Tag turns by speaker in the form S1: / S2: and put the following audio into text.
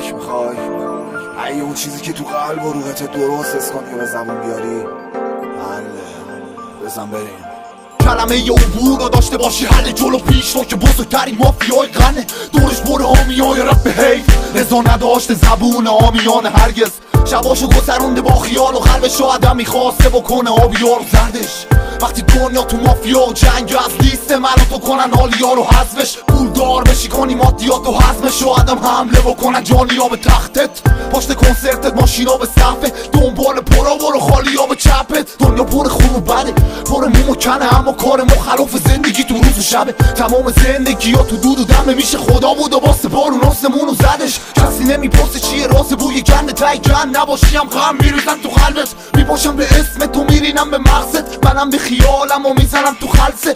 S1: کمک میخوای؟ اگه اون چیزی که تو قلب و روحت درست حس کنی و به زبون بیاری بزن بریم.
S2: کلمه ی عبور رو داشته باشی حل جلو پیش رو که بزرگترین مافیای قنه دورش بره آمیای رب به حیف رضا نداشته زبون آمیان هرگز شباشو گذرونده با خیال و قلبش رو آدم میخواسته بکنه آبیار و زردش وقتی دنیا تو مافیا و جنگ از لیست منو تو کنن حالیا رو حذفش پولدار بشی کنی مادیات و حزمش و آدم حمله بکنن جانیا به تختت پشت کنسرتت ماشینا به صفه دنبال پرا برو خالیا به چپت دنیا پر خون و بده پر موم و کنه اما کار مخالف زندگی تو روز و شبه تمام زندگی ها تو دود و دمه میشه خدا بود و واسه بارون آسمون و زدش کسی نمیپرسه چیه راز بوی گنده تای جن نباشیم غم میریزم تو قلبت میپاشم به اسم تو میرینم به مغزت منم به خیالم و میزنم تو خلصه